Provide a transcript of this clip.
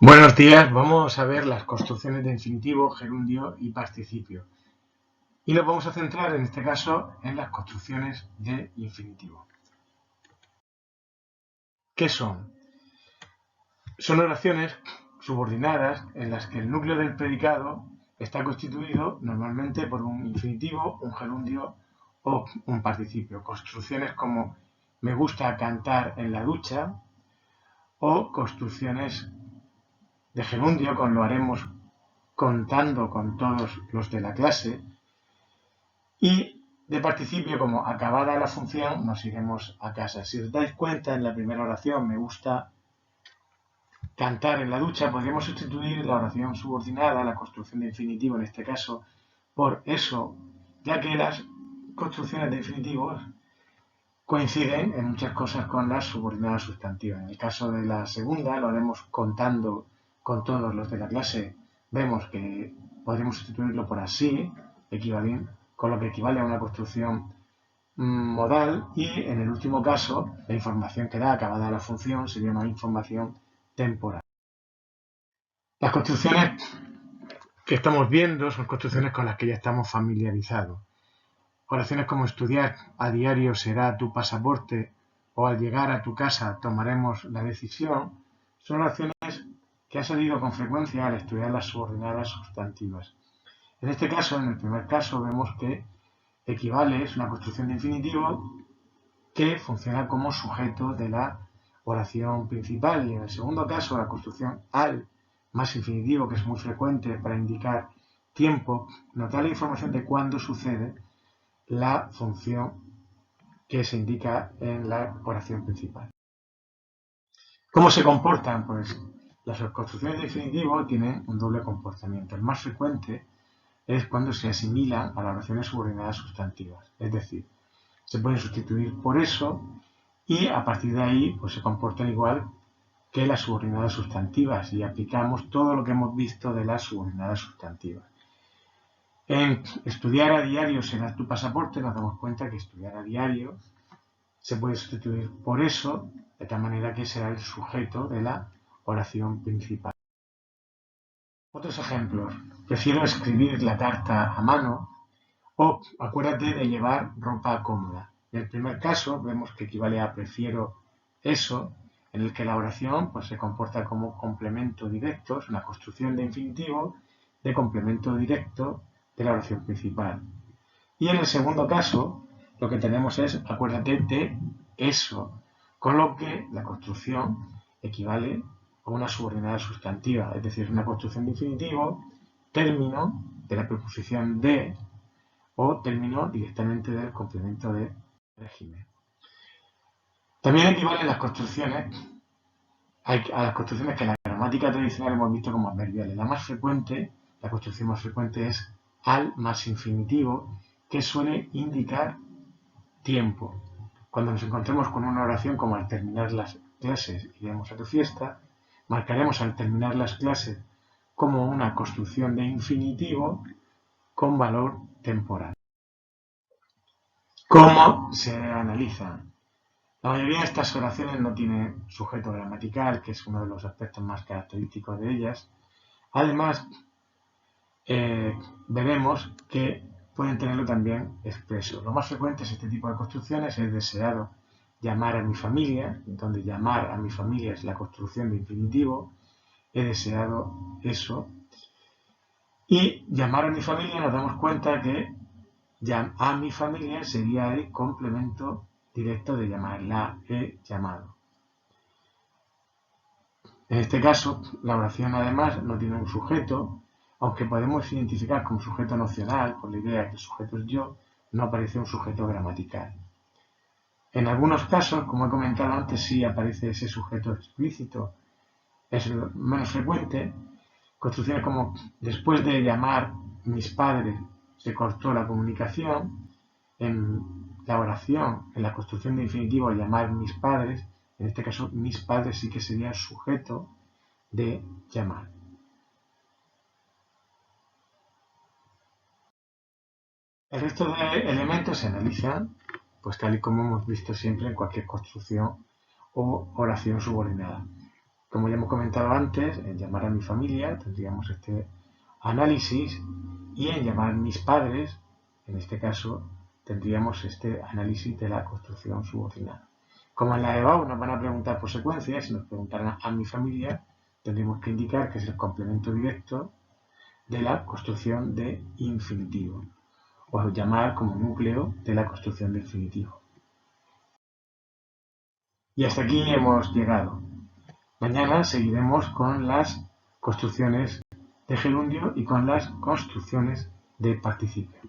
Buenos días, vamos a ver las construcciones de infinitivo, gerundio y participio. Y nos vamos a centrar en este caso en las construcciones de infinitivo. ¿Qué son? Son oraciones subordinadas en las que el núcleo del predicado está constituido normalmente por un infinitivo, un gerundio o un participio. Construcciones como me gusta cantar en la ducha o construcciones de gerundio con lo haremos contando con todos los de la clase, y de participio como acabada la función nos iremos a casa. Si os dais cuenta, en la primera oración me gusta cantar en la ducha, podríamos sustituir la oración subordinada, la construcción de infinitivo en este caso, por eso, ya que las construcciones de infinitivos coinciden en muchas cosas con las subordinadas sustantivas. En el caso de la segunda lo haremos contando con todos los de la clase. Vemos que podríamos sustituirlo por así, con lo que equivale a una construcción modal, y en el último caso la información que da acabada la función sería una información temporal. Las construcciones que estamos viendo son construcciones con las que ya estamos familiarizados. Oraciones como estudiar a diario será tu pasaporte o al llegar a tu casa tomaremos la decisión son oraciones que han salido con frecuencia al estudiar las subordinadas sustantivas. En este caso, en el primer caso, vemos que equivale, es una construcción de infinitivo que funciona como sujeto de la oración principal, y en el segundo caso, la construcción al más infinitivo, que es muy frecuente para indicar tiempo, nos da la información de cuándo sucede la función que se indica en la oración principal. ¿Cómo se comportan? Pues las construcciones de infinitivo tienen un doble comportamiento. El más frecuente es cuando se asimilan a las oraciones subordinadas sustantivas. Es decir, se pueden sustituir por eso y a partir de ahí pues se comportan igual que las subordinadas sustantivas y aplicamos todo lo que hemos visto de las subordinadas sustantivas. En estudiar a diario será tu pasaporte, nos damos cuenta que estudiar a diario se puede sustituir por eso, de tal manera que será el sujeto de la oración principal. Otros ejemplos. Prefiero escribir la carta a mano o acuérdate de llevar ropa cómoda. En el primer caso vemos que equivale a prefiero eso, en el que la oración pues, se comporta como complemento directo, es una construcción de infinitivo de complemento directo de la oración principal. Y en el segundo caso, lo que tenemos es acuérdate de eso, con lo que la construcción equivale a una subordinada sustantiva, es decir, una construcción de infinitivo, término de la preposición de o término directamente del complemento de régimen. También equivalen las construcciones a las construcciones que en la gramática tradicional hemos visto como adverbiales. La construcción más frecuente es al más infinitivo, que suele indicar tiempo. Cuando nos encontremos con una oración como al terminar las clases iremos a tu fiesta, marcaremos al terminar las clases como una construcción de infinitivo con valor temporal. ¿Cómo se analiza? La mayoría de estas oraciones no tienen sujeto gramatical, que es uno de los aspectos más característicos de ellas. Además, veremos que pueden tenerlo también expreso. Lo más frecuente es este tipo de construcciones. He deseado llamar a mi familia, donde llamar a mi familia es la construcción de infinitivo. He deseado eso. Y llamar a mi familia nos damos cuenta que a mi familia sería el complemento directo de llamar, la he llamado. En este caso, la oración además no tiene un sujeto, aunque podemos identificar como sujeto nocional por la idea de que el sujeto es yo, no aparece un sujeto gramatical. En algunos casos, como he comentado antes, sí aparece ese sujeto explícito, es menos frecuente. Construcciones como después de llamar mis padres se cortó la comunicación. En la oración, en la construcción de infinitivo, llamar mis padres, en este caso mis padres sí que sería el sujeto de llamar. El resto de elementos se analizan, pues tal y como hemos visto siempre en cualquier construcción o oración subordinada. Como ya hemos comentado antes, en llamar a mi familia tendríamos este análisis, y en llamar a mis padres, en este caso, tendríamos este análisis de la construcción subordinada. Como en la EBAU nos van a preguntar por secuencia, si nos preguntaran a mi familia, tendríamos que indicar que es el complemento directo de la construcción de infinitivo, o llamar como núcleo de la construcción de infinitivo. Y hasta aquí hemos llegado. Mañana seguiremos con las construcciones de gerundio y con las construcciones de participio.